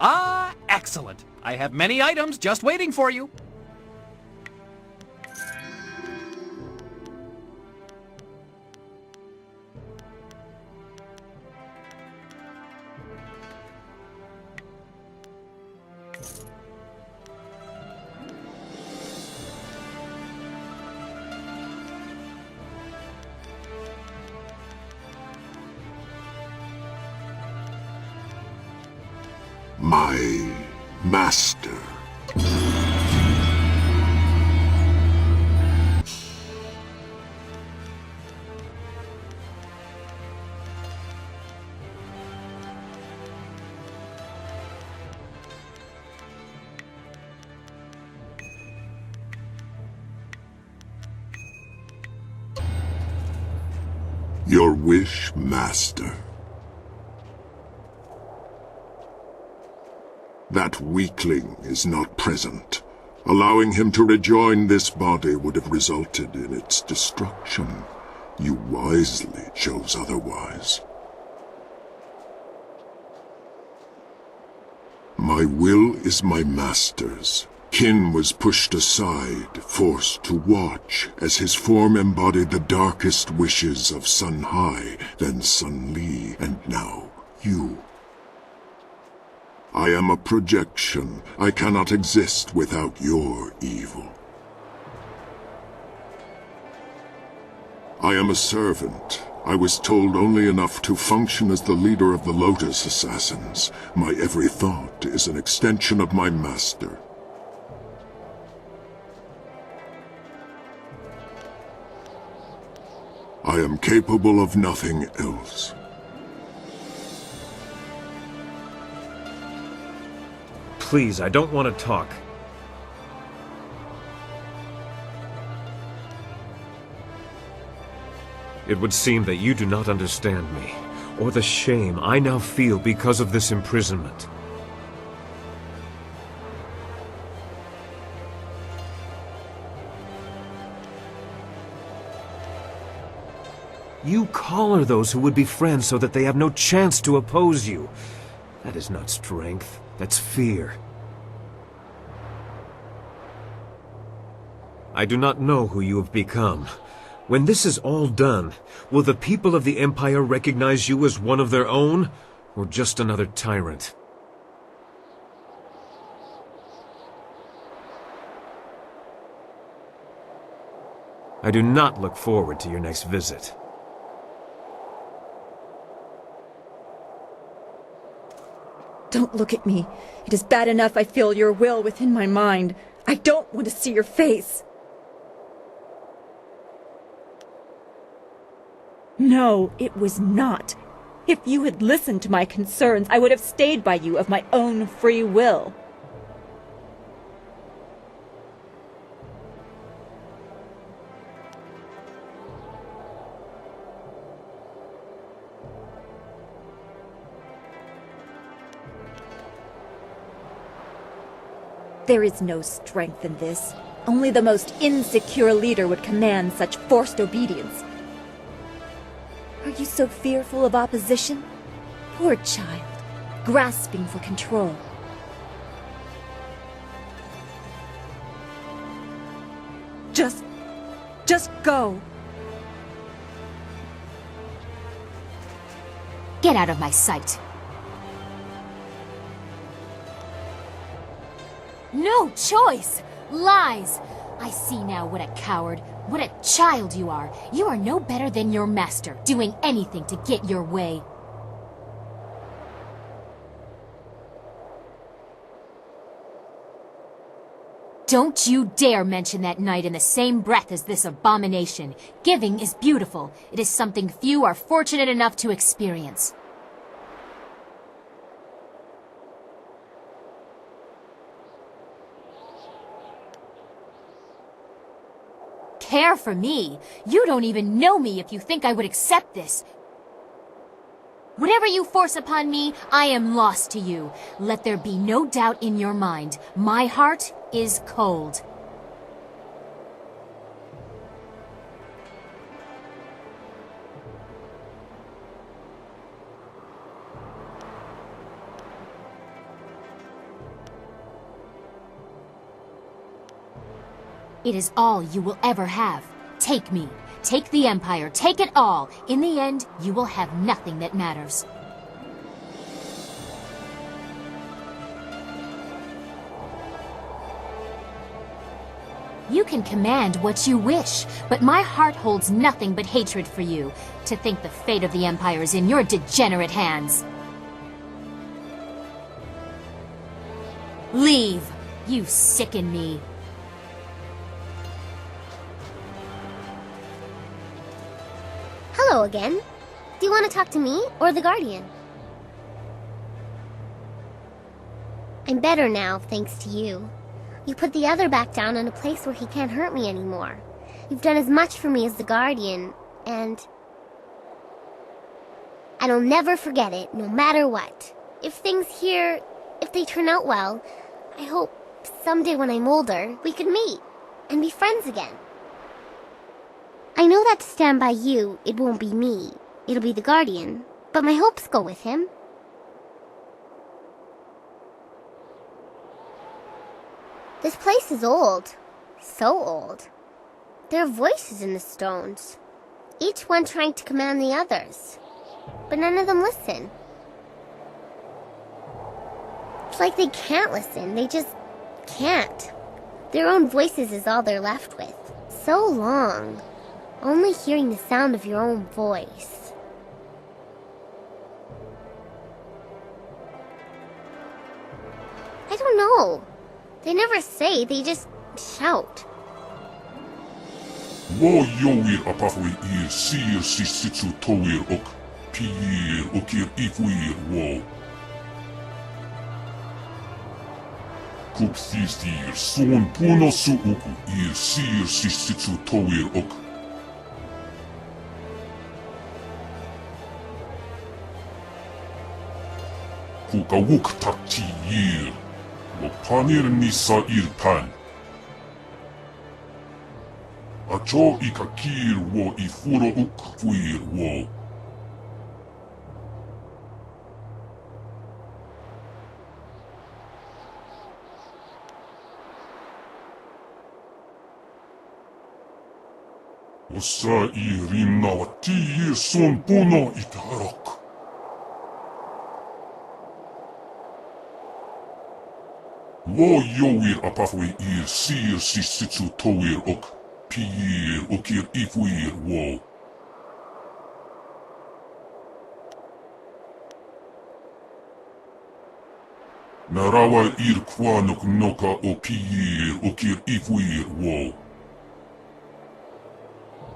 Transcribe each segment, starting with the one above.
Ah, excellent. I have many items just waiting for you. My master. Your wish, master. That weakling is not present. Allowing him to rejoin this body would have resulted in its destruction. You wisely chose otherwise. My will is my master's. Qin was pushed aside, forced to watch, as his form embodied the darkest wishes of Sun Hai, then Sun Li, and now you. I am a projection. I cannot exist without your evil. I am a servant. I was told only enough to function as the leader of the Lotus Assassins. My every thought is an extension of my master. I am capable of nothing else. Please, I don't want to talk. It would seem that you do not understand me, or the shame I now feel because of this imprisonment. You collar those who would be friends so that they have no chance to oppose you. That is not strength, that's fear. I do not know who you have become. When this is all done, will the people of the Empire recognize you as one of their own, or just another tyrant? I do not look forward to your next visit. Don't look at me. It is bad enough I feel your will within my mind. I don't want to see your face. No, it was not. If you had listened to my concerns, I would have stayed by you of my own free will. There is no strength in this. Only the most insecure leader would command such forced obedience. Are you so fearful of opposition? Poor child, grasping for control. Just go. Get out of my sight. No choice! Lies! I see now what a coward, what a child you are. You are no better than your master, doing anything to get your way. Don't you dare mention that night in the same breath as this abomination. Giving is beautiful. It is something few are fortunate enough to experience. Care for me? You don't even know me if you think I would accept this. Whatever you force upon me, I am lost to you. Let there be no doubt in your mind. My heart is cold. It is all you will ever have. Take me. Take the Empire. Take it all. In the end, you will have nothing that matters. You can command what you wish, but my heart holds nothing but hatred for you. To think the fate of the Empire is in your degenerate hands. Leave! You sicken me. Hello again. Do you want to talk to me or the Guardian? I'm better now, thanks to you. You put the other back down in a place where he can't hurt me anymore. You've done as much for me as the Guardian, and I'll never forget it, no matter what. If things here, if they turn out well, I hope someday when I'm older, we could meet and be friends again. I know that to stand by you, it won't be me. It'll be the Guardian, but my hopes go with him. This place is old. So old. There are voices in the stones. Each one trying to command the others. But none of them listen. It's like they can't listen. They just can't. Their own voices is all they're left with. So long. Only hearing the sound of your own voice. I don't know. They never say, they just shout. Wo yoir apafwe ir sir sisitsu toir ok pir okir ifwir wo. Kupsistir son puno su uku ir sir sisitsu toir ok. Kukawuk takti yir. Panir nisa irpan. Acho ikakir wo ifuro ukfuir wo. Osa irinna wati son puno itarok. Wo yoir apafwe ir sir sisitsu toir ok pir okir ifwir wo. Narawa ir kwanok noka o pir okir ifwir wo.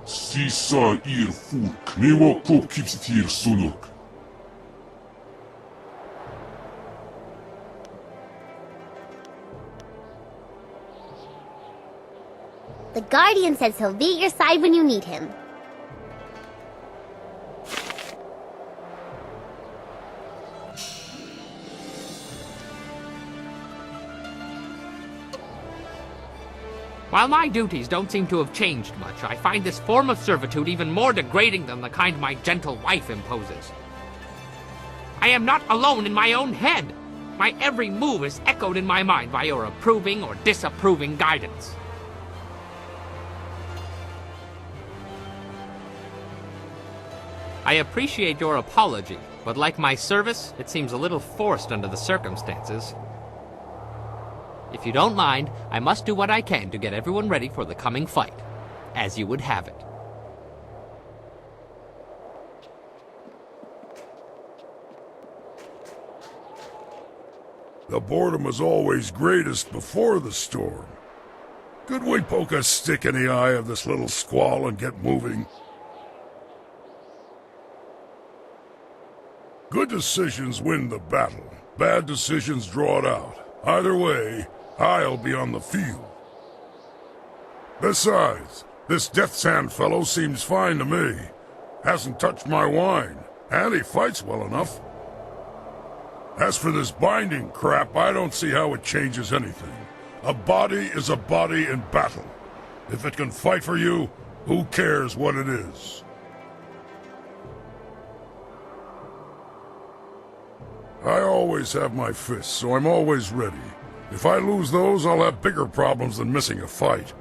Sisa ir furk newa kopkipstir sunuk. The Guardian says he'll be at your side when you need him. While my duties don't seem to have changed much, I find this form of servitude even more degrading than the kind my gentle wife imposes. I am not alone in my own head. My every move is echoed in my mind by your approving or disapproving guidance. I appreciate your apology, but like my service, it seems a little forced under the circumstances. If you don't mind, I must do what I can to get everyone ready for the coming fight, as you would have it. The boredom was always greatest before the storm. Could we poke a stick in the eye of this little squall and get moving? Good decisions win the battle. Bad decisions draw it out. Either way, I'll be on the field. Besides, this Death's Hand fellow seems fine to me. Hasn't touched my wine, and he fights well enough. As for this binding crap, I don't see how it changes anything. A body is a body in battle. If it can fight for you, who cares what it is? I always have my fists, so I'm always ready. If I lose those, I'll have bigger problems than missing a fight.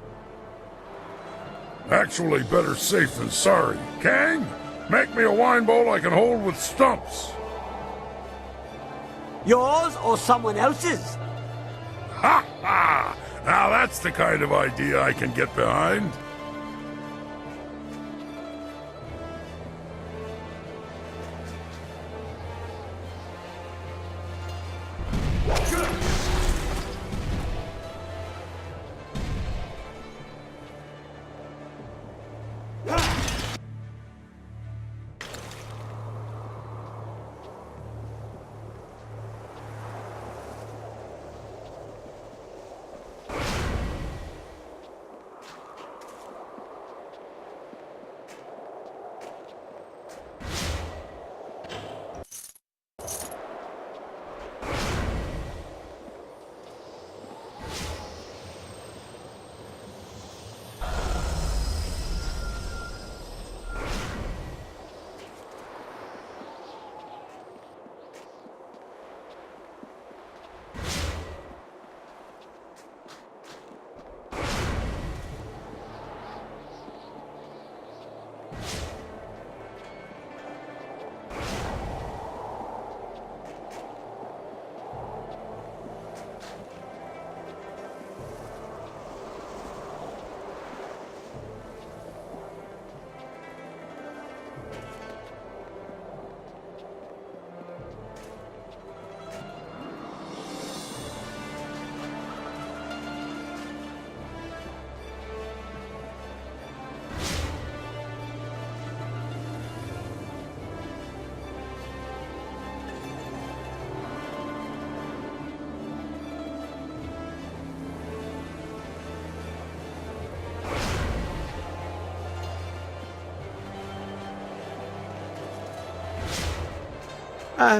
Actually, better safe than sorry. Kang, make me a wine bowl I can hold with stumps. Yours or someone else's? Ha ha! Now that's the kind of idea I can get behind.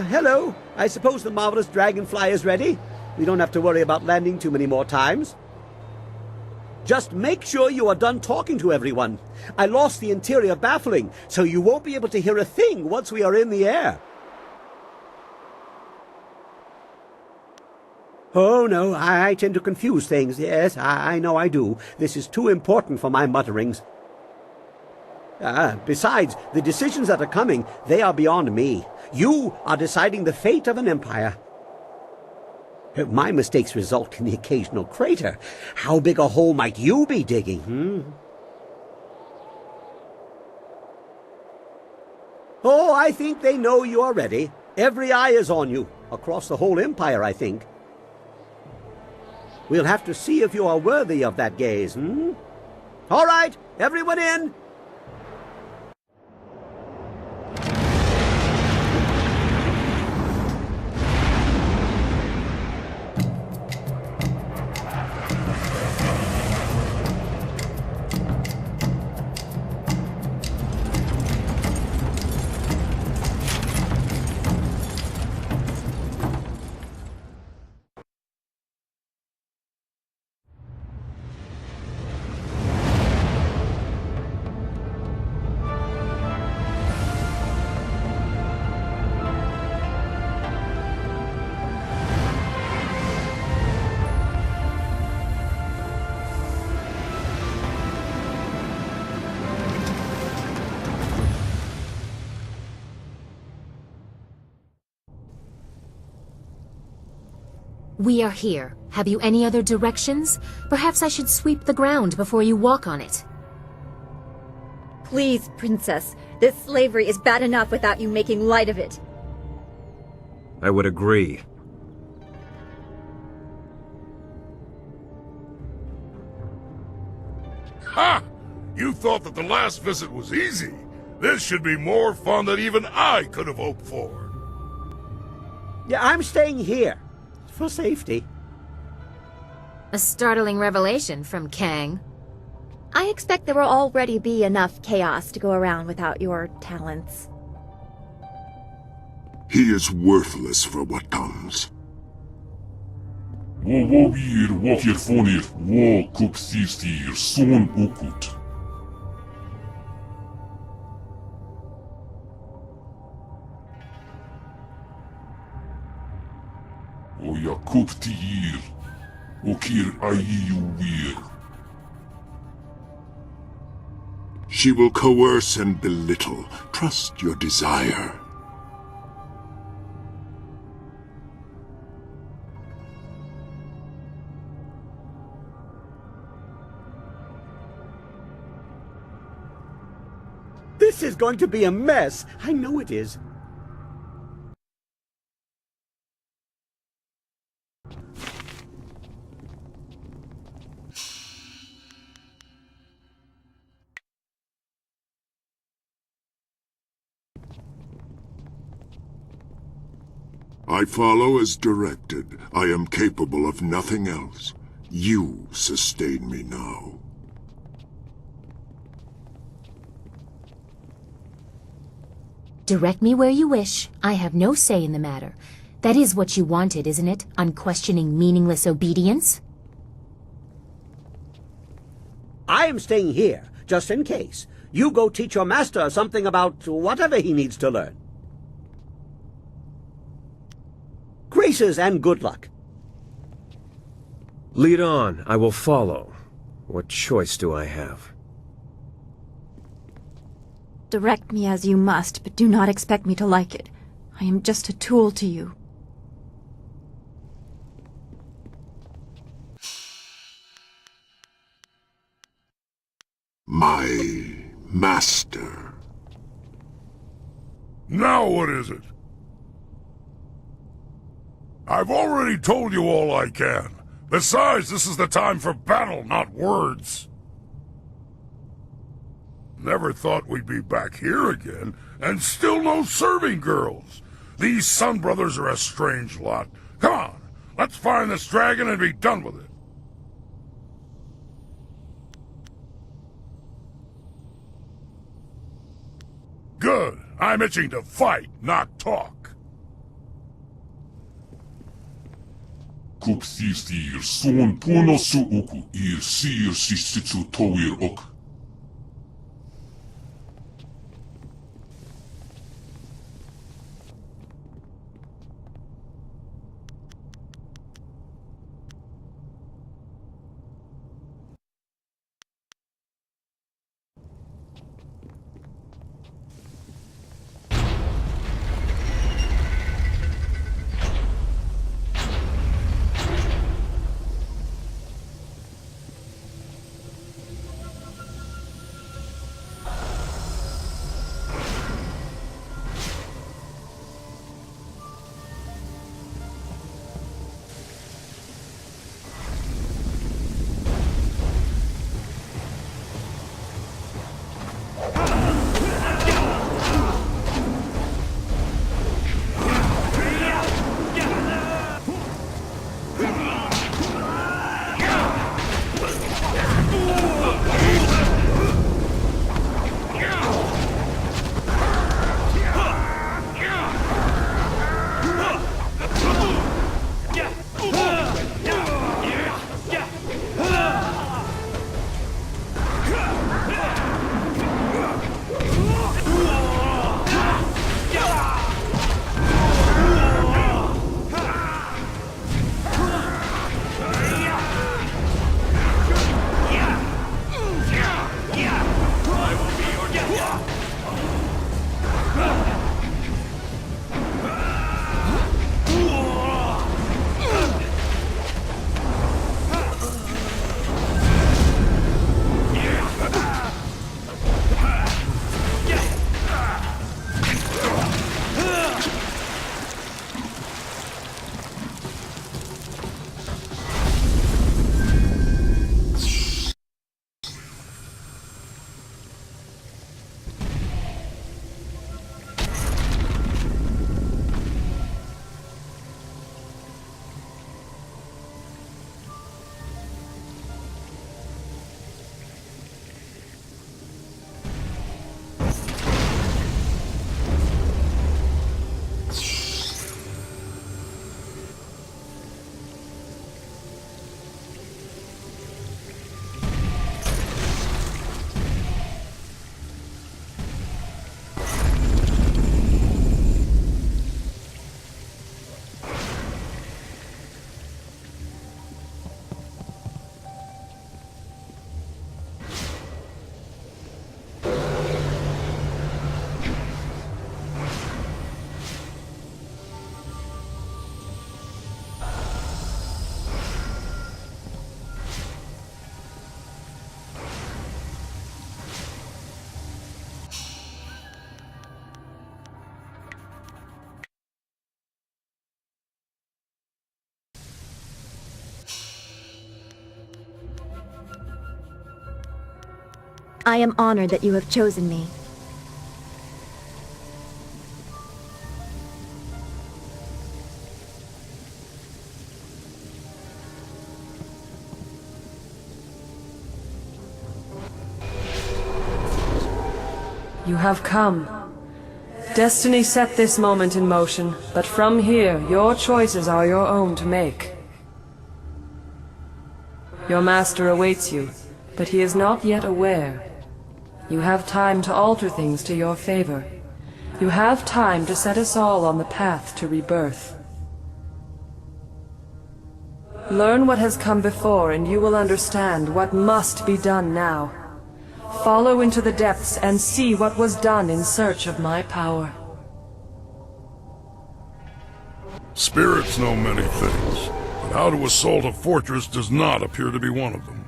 Hello. I suppose the marvelous dragonfly is ready. We don't have to worry about landing too many more times. Just make sure you are done talking to everyone. I lost the interior baffling, so you won't be able to hear a thing once we are in the air. Oh, no, I tend to confuse things. Yes, I know I do. This is too important for my mutterings. Besides, the decisions that are coming, they are beyond me. You are deciding the fate of an empire. My mistakes result in the occasional crater. How big a hole might you be digging, Oh, I think they know you are ready. Every eye is on you, across the whole empire, I think. We'll have to see if you are worthy of that gaze, All right, everyone in! We are here. Have you any other directions? Perhaps I should sweep the ground before you walk on it. Please, Princess. This slavery is bad enough without you making light of it. I would agree. Ha! You thought that the last visit was easy. This should be more fun than even I could have hoped for. Yeah, I'm staying here. For safety. A startling revelation from Kang. I expect there will already be enough chaos to go around without your talents. He is worthless for what comes. Wawir wakirfonir wa kupsistir son okut. O yakuptir okir ayuwir. She will coerce and belittle. Trust your desire. This is going to be a mess. I know it is. I follow as directed. I am capable of nothing else. You sustain me now. Direct me where you wish. I have no say in the matter. That is what you wanted, isn't it? Unquestioning, meaningless obedience? I am staying here, just in case. You go teach your master something about whatever he needs to learn. Graces and good luck. Lead on. I will follow. What choice do I have? Direct me as you must, but do not expect me to like it. I am just a tool to you. My master. Now what is it? I've already told you all I can. Besides, this is the time for battle, not words. Never thought we'd be back here again, and still no serving girls. These Sun Brothers are a strange lot. Come on, let's find this dragon and be done with it. Good. I'm itching to fight, not talk. Kup sistir son ponosu oku ir sir sisitsu toir ok. I am honored that you have chosen me. You have come. Destiny set this moment in motion, but from here, your choices are your own to make. Your master awaits you, but he is not yet aware. You have time to alter things to your favor. You have time to set us all on the path to rebirth. Learn what has come before, and you will understand what must be done now. Follow into the depths and see what was done in search of my power. Spirits know many things, but how to assault a fortress does not appear to be one of them.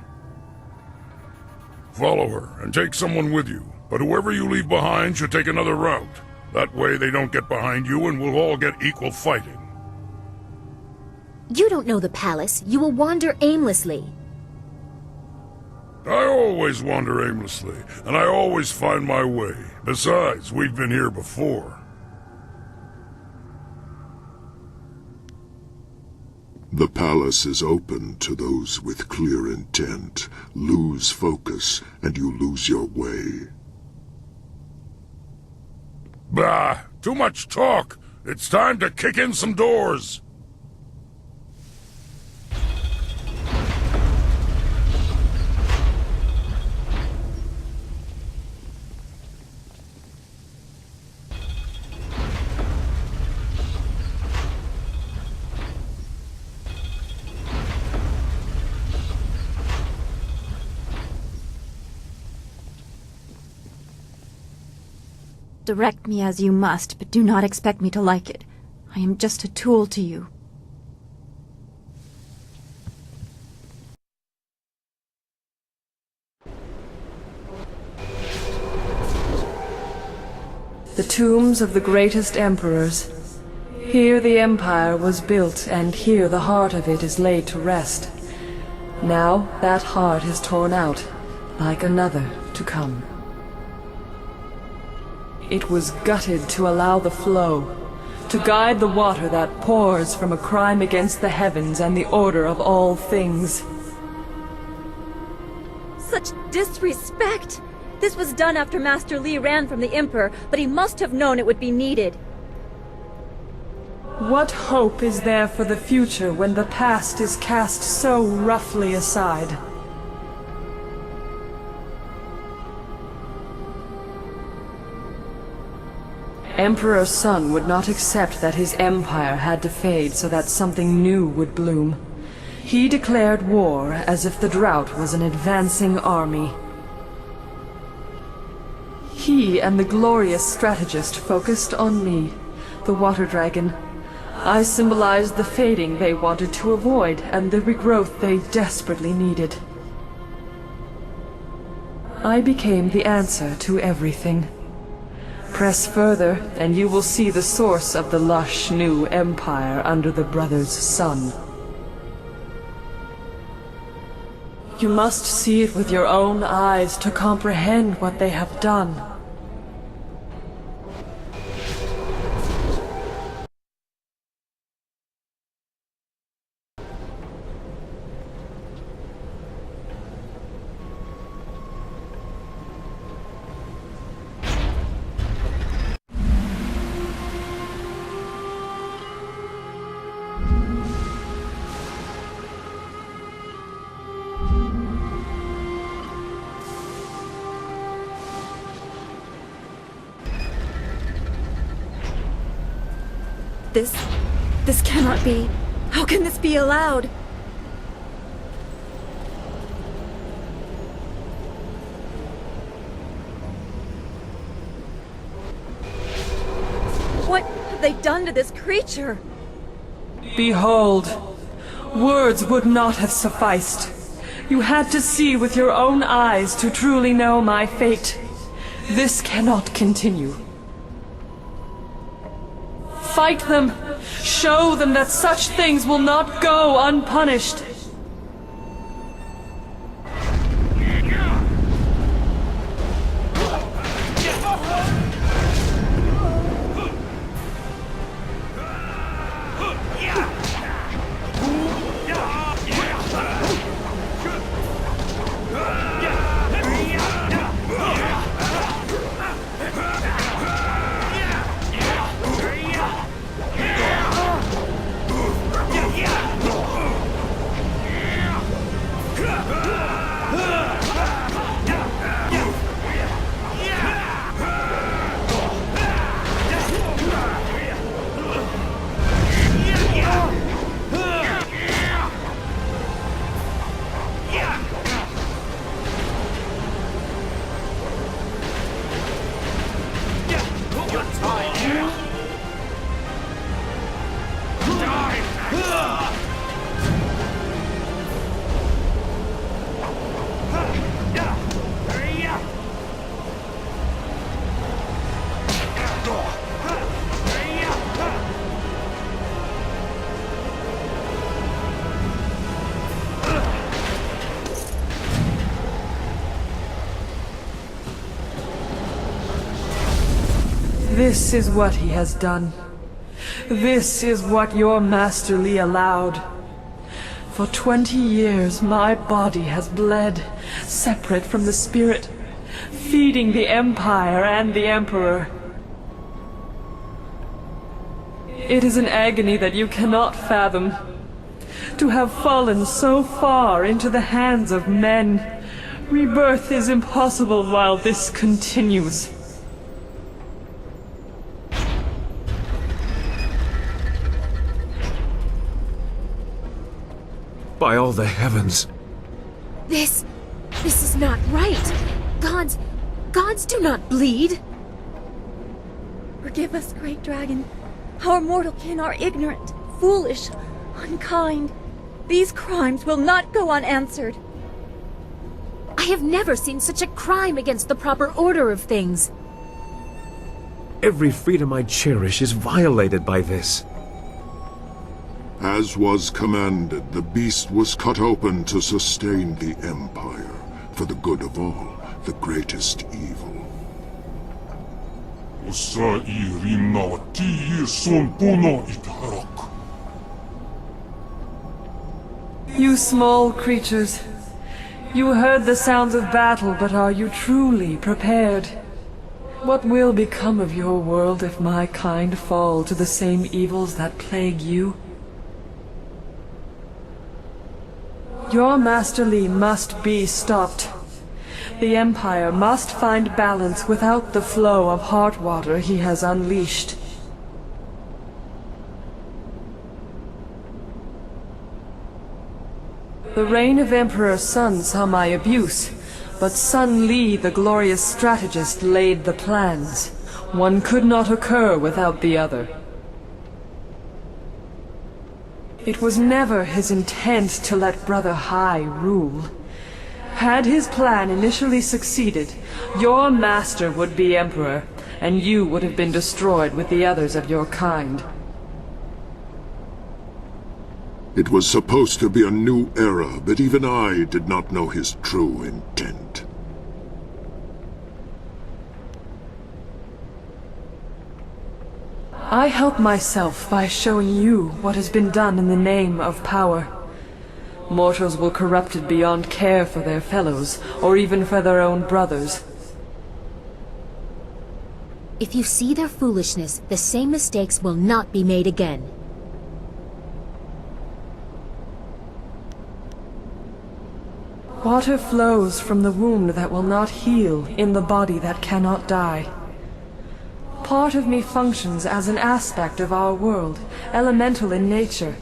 Follow her, and take someone with you, but whoever you leave behind should take another route. That way they don't get behind you and we'll all get equal fighting. You don't know the palace. You will wander aimlessly. I always wander aimlessly, and I always find my way. Besides, we've been here before. The palace is open to those with clear intent. Lose focus, and you lose your way. Bah! Too much talk! It's time to kick in some doors! Direct me as you must, but do not expect me to like it. I am just a tool to you. The tombs of the greatest emperors. Here the empire was built, and here the heart of it is laid to rest. Now that heart is torn out, like another to come. It was gutted to allow the flow, to guide the water that pours from a crime against the heavens and the order of all things. Such disrespect! This was done after Master Li ran from the Emperor, but he must have known it would be needed. What hope is there for the future when the past is cast so roughly aside? Emperor Sun would not accept that his empire had to fade so that something new would bloom. He declared war as if the drought was an advancing army. He and the glorious strategist focused on me, the water dragon. I symbolized the fading they wanted to avoid and the regrowth they desperately needed. I became the answer to everything. Press further, and you will see the source of the lush new empire under the brother's sun. You must see it with your own eyes to comprehend what they have done. This cannot be. How can this be allowed? What have they done to this creature? Behold, words would not have sufficed. You had to see with your own eyes to truly know my fate. This cannot continue. Fight them! Show them that such things will not go unpunished! This is what he has done. This is what your Master Li allowed. For 20 years, my body has bled, separate from the spirit, feeding the Empire and the Emperor. It is an agony that you cannot fathom. To have fallen so far into the hands of men, rebirth is impossible while this continues. By all the heavens. This is not right. Gods do not bleed. Forgive us, great dragon. Our mortal kin are ignorant, foolish, unkind. These crimes will not go unanswered. I have never seen such a crime against the proper order of things. Every freedom I cherish is violated by this. As was commanded, the beast was cut open to sustain the Empire, for the good of all, the greatest evil. You small creatures, you heard the sounds of battle, but are you truly prepared? What will become of your world if my kind fall to the same evils that plague you? Your Master Li must be stopped. The Empire must find balance without the flow of heart water he has unleashed. The reign of Emperor Sun saw my abuse, but Sun Li, the glorious strategist, laid the plans. One could not occur without the other. It was never his intent to let Brother Hai rule. Had his plan initially succeeded, your master would be Emperor, and you would have been destroyed with the others of your kind. It was supposed to be a new era, but even I did not know his true intent. I help myself by showing you what has been done in the name of power. Mortals will corrupted beyond care for their fellows, or even for their own brothers. If you see their foolishness, the same mistakes will not be made again. Water flows from the wound that will not heal in the body that cannot die. Part of me functions as an aspect of our world, elemental in nature.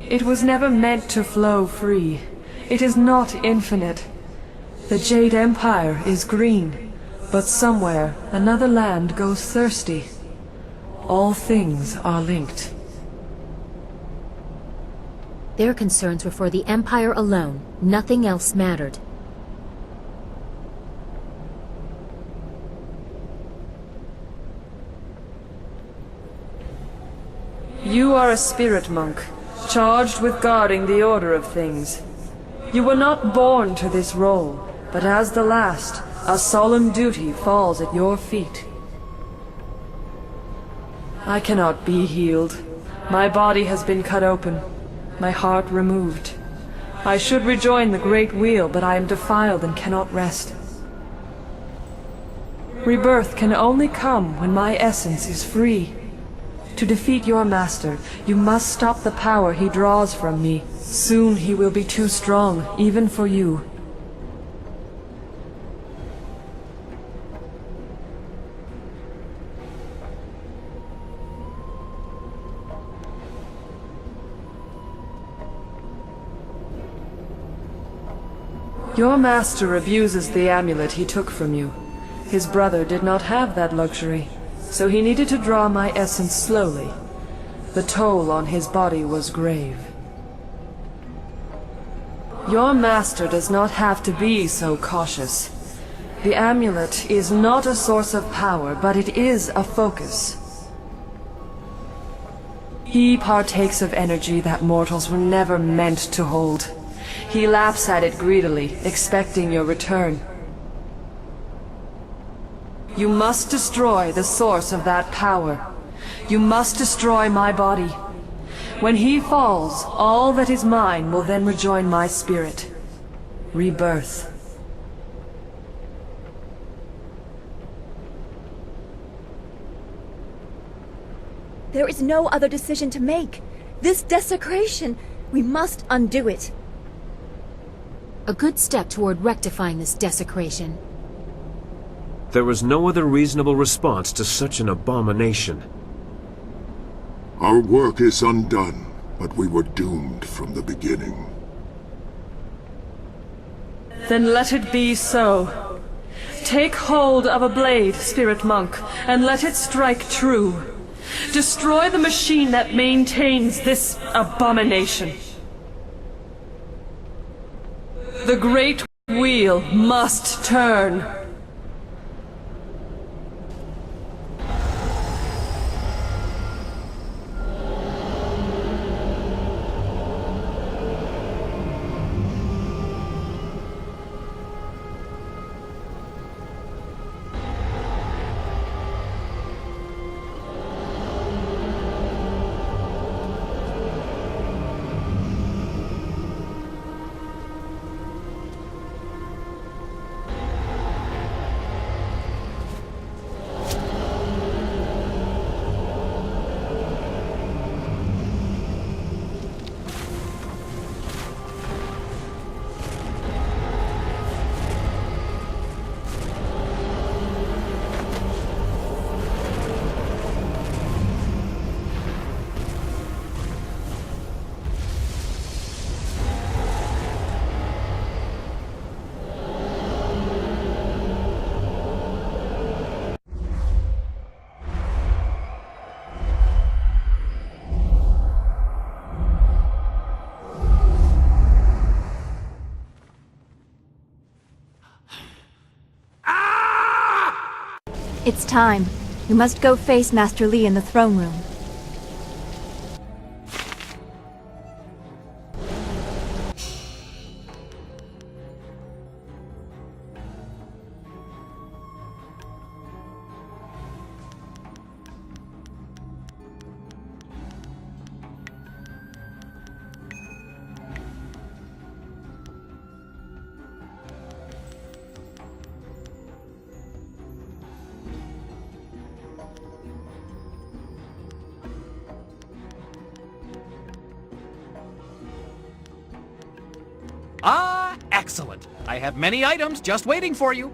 It was never meant to flow free. It is not infinite. The Jade Empire is green, but somewhere another land goes thirsty. All things are linked. Their concerns were for the Empire alone. Nothing else mattered. You are a spirit monk, charged with guarding the order of things. You were not born to this role, but as the last, a solemn duty falls at your feet. I cannot be healed. My body has been cut open, my heart removed. I should rejoin the Great Wheel, but I am defiled and cannot rest. Rebirth can only come when my essence is free. To defeat your master, you must stop the power he draws from me. Soon he will be too strong, even for you. Your master abuses the amulet he took from you. His brother did not have that luxury, so he needed to draw my essence slowly. The toll on his body was grave. Your master does not have to be so cautious. The amulet is not a source of power, but it is a focus. He partakes of energy that mortals were never meant to hold. He laps at it greedily, expecting your return. You must destroy the source of that power. You must destroy my body. When he falls, all that is mine will then rejoin my spirit. Rebirth. There is no other decision to make. This desecration, we must undo it. A good step toward rectifying this desecration. There was no other reasonable response to such an abomination. Our work is undone, but we were doomed from the beginning. Then let it be so. Take hold of a blade, Spirit Monk, and let it strike true. Destroy the machine that maintains this abomination. The great wheel must turn. It's time. We must go face Master Li in the throne room. Ah, excellent. I have many items just waiting for you.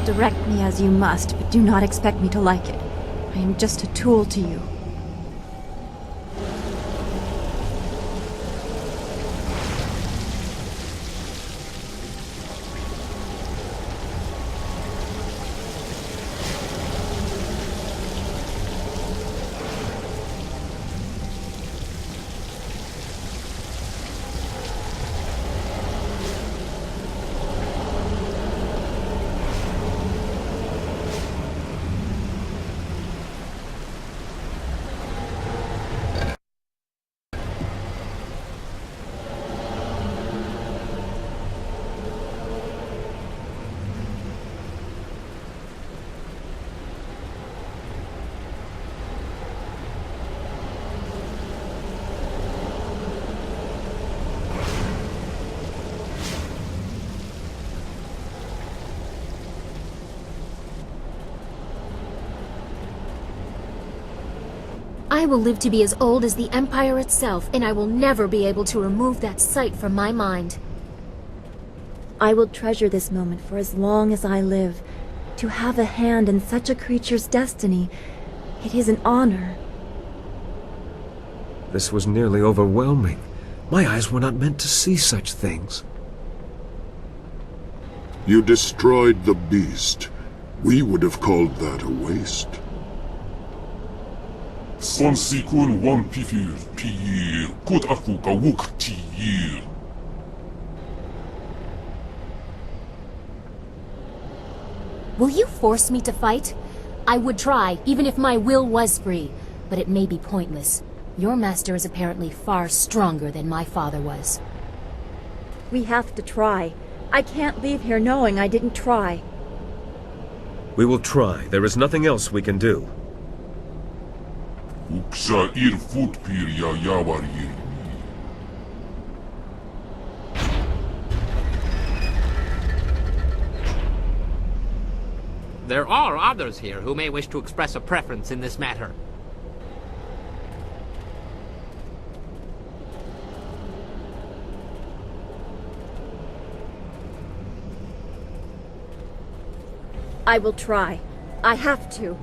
Direct me as you must, but do not expect me to like it. I am just a tool to you. I will live to be as old as the Empire itself, and I will never be able to remove that sight from my mind. I will treasure this moment for as long as I live. To have a hand in such a creature's destiny, it is an honor. This was nearly overwhelming. My eyes were not meant to see such things. You destroyed the beast. We would have called that a waste. Son sikun wan pifir pir kut aku kawuk tir. Will you force me to fight? I would try, even if my will was free, but it may be pointless. Your master is apparently far stronger than my father was. We have to try. I can't leave here knowing I didn't try. We will try. There is nothing else we can do. Uksa irfutpir ja javarir. There are others here who may wish to express a preference in this matter. I will try. I have to.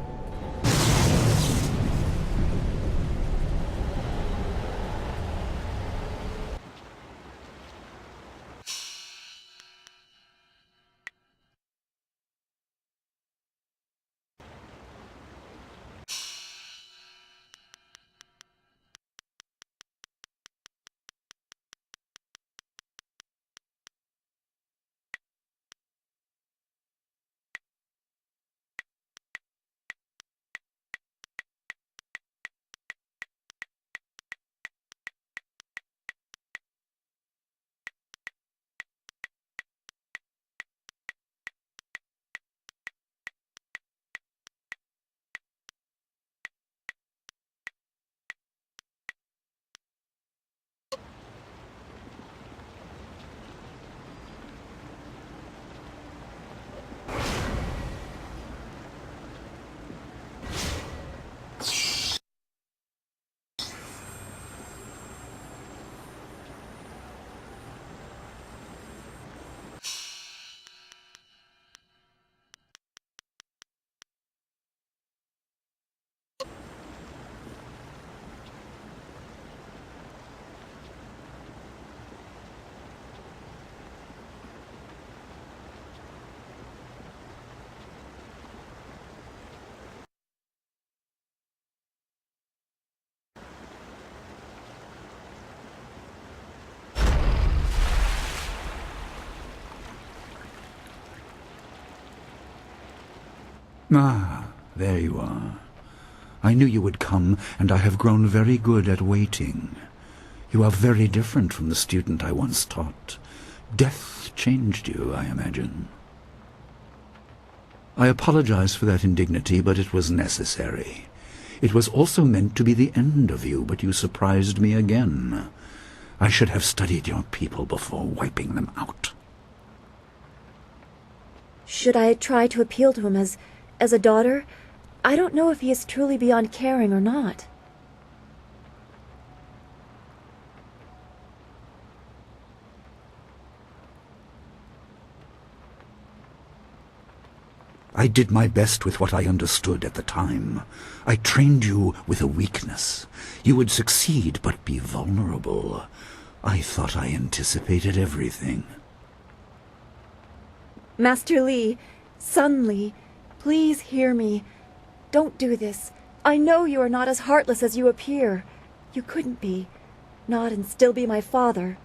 Ah, there you are. I knew you would come, and I have grown very good at waiting. You are very different from the student I once taught. Death changed you, I imagine. I apologize for that indignity, but it was necessary. It was also meant to be the end of you, but you surprised me again. I should have studied your people before wiping them out. Should I try to appeal to him as a daughter? I don't know if he is truly beyond caring or not. I did my best with what I understood at the time. I trained you with a weakness. You would succeed, but be vulnerable. I thought I anticipated everything. Master Li, Sun Li, please hear me. Don't do this. I know you are not as heartless as you appear. You couldn't be. Not and still be my father.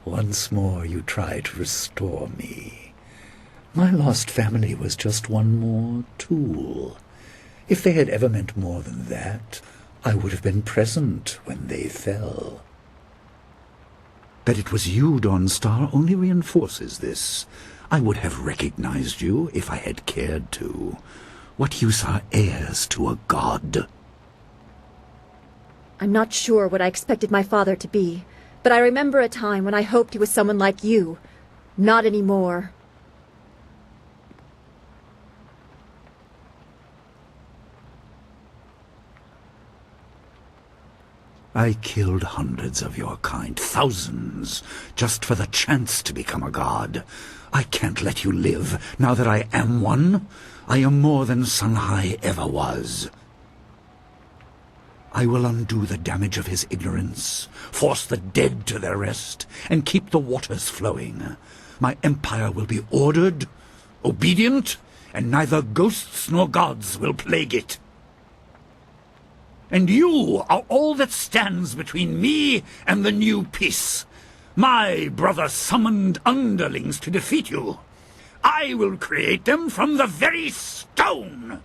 Once more you try to restore me. My lost family was just one more tool. If they had ever meant more than that, I would have been present when they fell. That it was you, Dawnstar, only reinforces this. I would have recognized you if I had cared to. What use are heirs to a god? I'm not sure what I expected my father to be, but I remember a time when I hoped he was someone like you. Not anymore. I killed hundreds of your kind, thousands, just for the chance to become a god. I can't let you live, now that I am one. I am more than Sunhai ever was. I will undo the damage of his ignorance, force the dead to their rest, and keep the waters flowing. My empire will be ordered, obedient, and neither ghosts nor gods will plague it. And you are all that stands between me and the new peace. My brother summoned underlings to defeat you. I will create them from the very stone!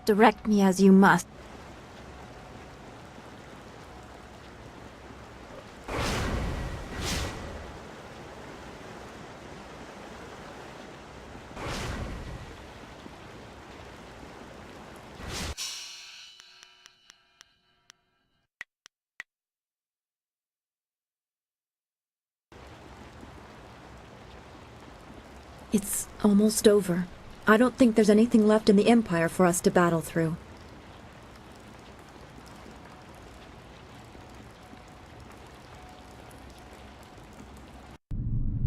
Direct me as you must. It's almost over. I don't think there's anything left in the Empire for us to battle through.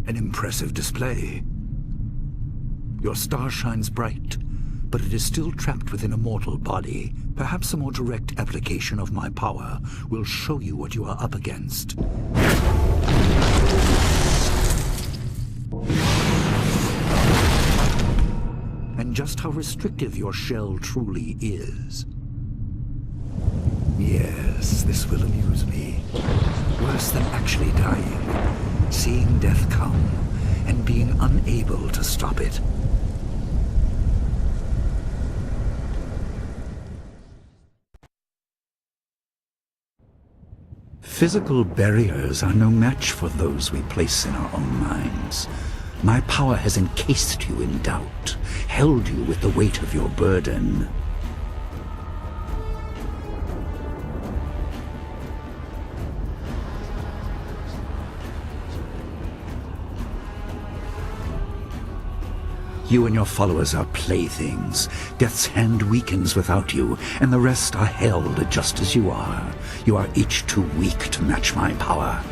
An impressive display. Your star shines bright, but it is still trapped within a mortal body. Perhaps a more direct application of my power will show you what you are up against. And just how restrictive your shell truly is. Yes, this will amuse me. Worse than actually dying. Seeing death come, and being unable to stop it. Physical barriers are no match for those we place in our own minds. My power has encased you in doubt, held you with the weight of your burden. You and your followers are playthings. Death's hand weakens without you, and the rest are held just as you are. You are each too weak to match my power.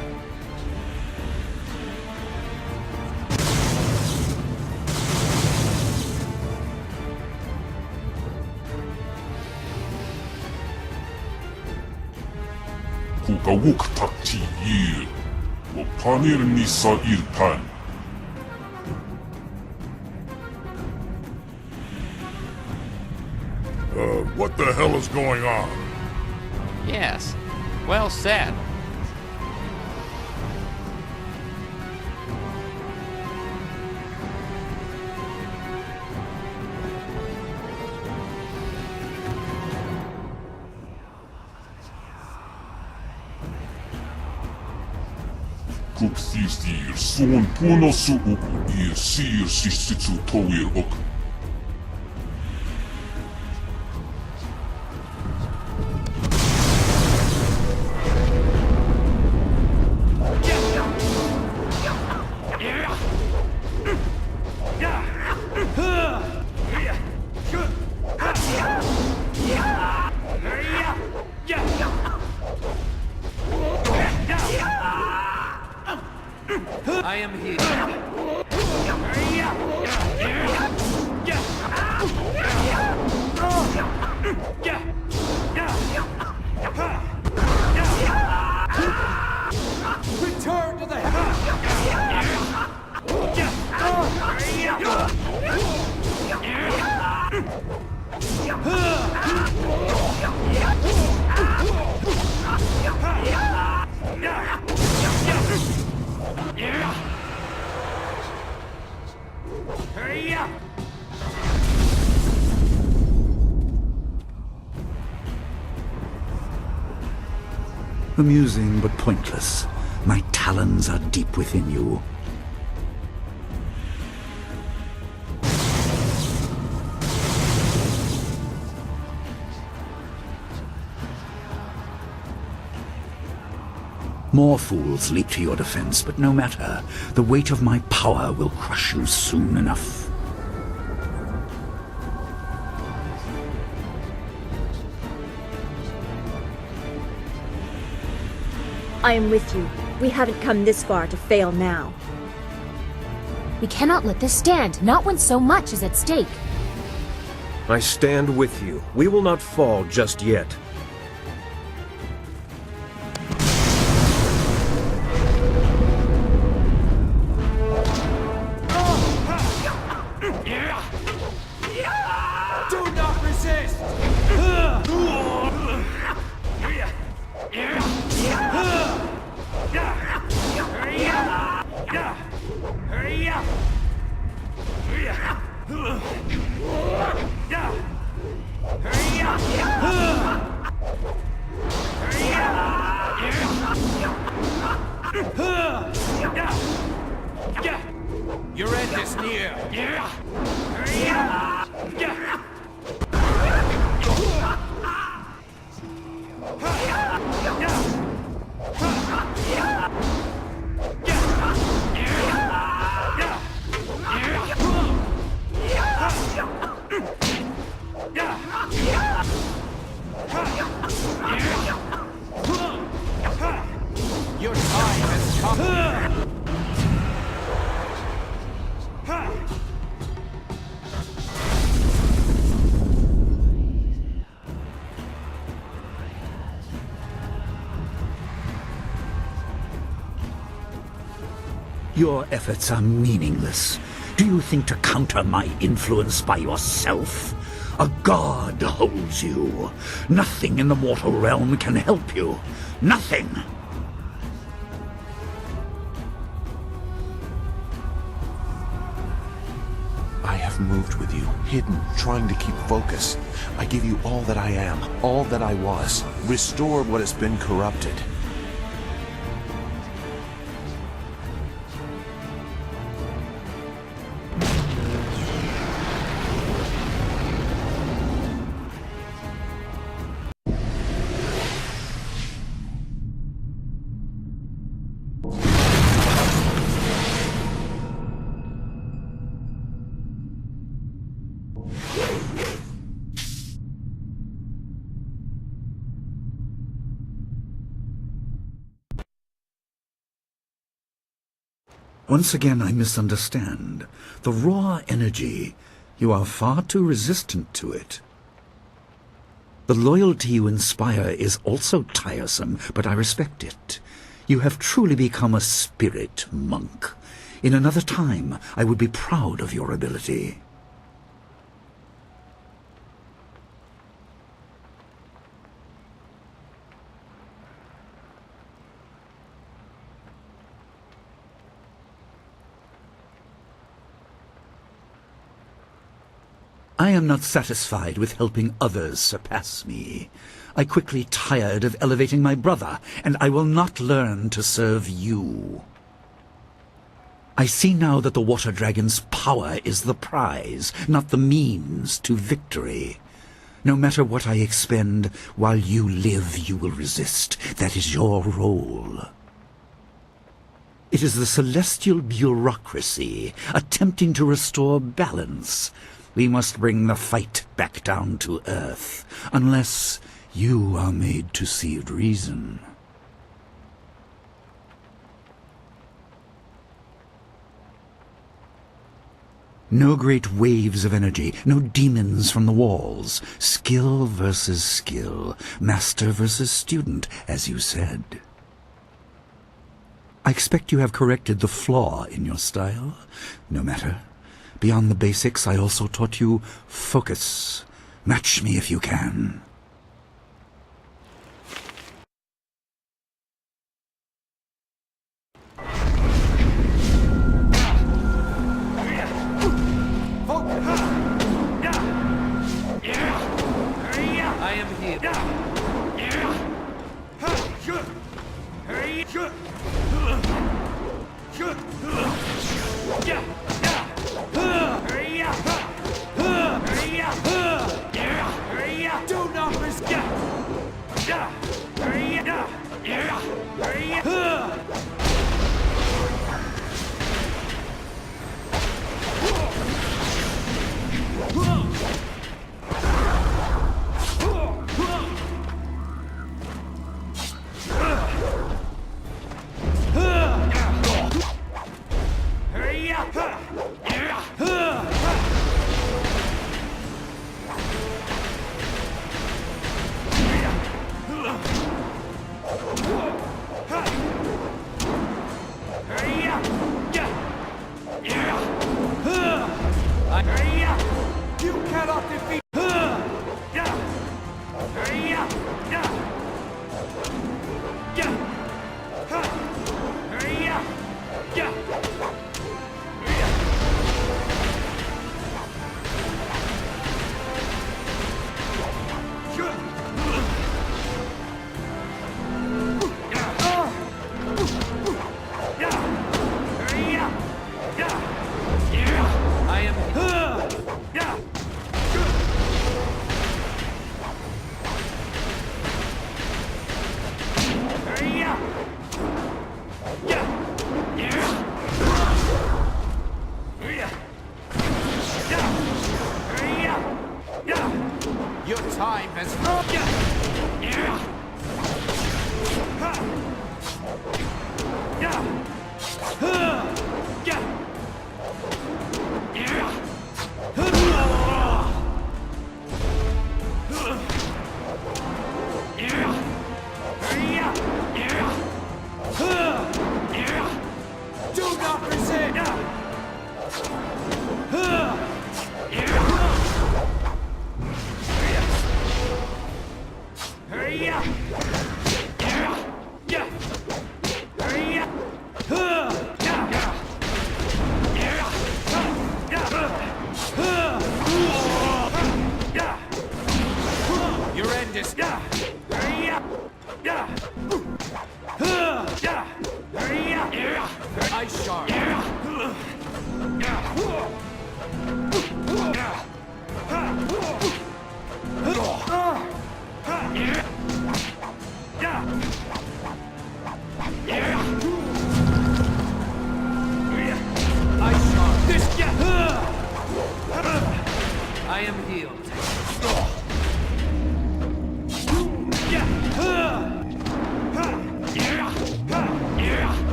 Kukawuk takti yir, wapanir nisa irpan. What the hell is going on? Yes, well said. Kupthístír són punosuuku ir siirsissitsu towir ok. I am here. Return to the Amusing but pointless. My talons are deep within you. More fools leap to your defense, but no matter. The weight of my power will crush you soon enough. I am with you. We haven't come this far to fail now. We cannot let this stand, not when so much is at stake. I stand with you. We will not fall just yet. Do not resist! Your end is near. Your time has come. Your efforts are meaningless. Do you think to counter my influence by yourself? A god holds you. Nothing in the mortal realm can help you. Nothing! I have moved with you, hidden, trying to keep focus. I give you all that I am, all that I was. Restore what has been corrupted. Once again, I misunderstand. The raw energy, you are far too resistant to it. The loyalty you inspire is also tiresome, but I respect it. You have truly become a spirit monk. In another time, I would be proud of your ability. I am not satisfied with helping others surpass me. I quickly tired of elevating my brother, and I will not learn to serve you. I see now that the Water Dragon's power is the prize, not the means to victory. No matter what I expend, while you live, you will resist. That is your role. It is the celestial bureaucracy, attempting to restore balance. We must bring the fight back down to earth, unless you are made to see reason. No great waves of energy, no demons from the walls. Skill versus skill, master versus student, as you said. I expect you have corrected the flaw in your style. No matter. Beyond the basics, I also taught you focus. Match me if you can.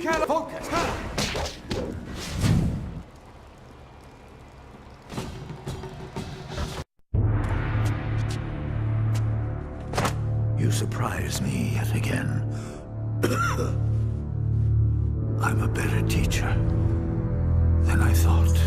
Focus! You surprise me yet again. I'm a better teacher than I thought.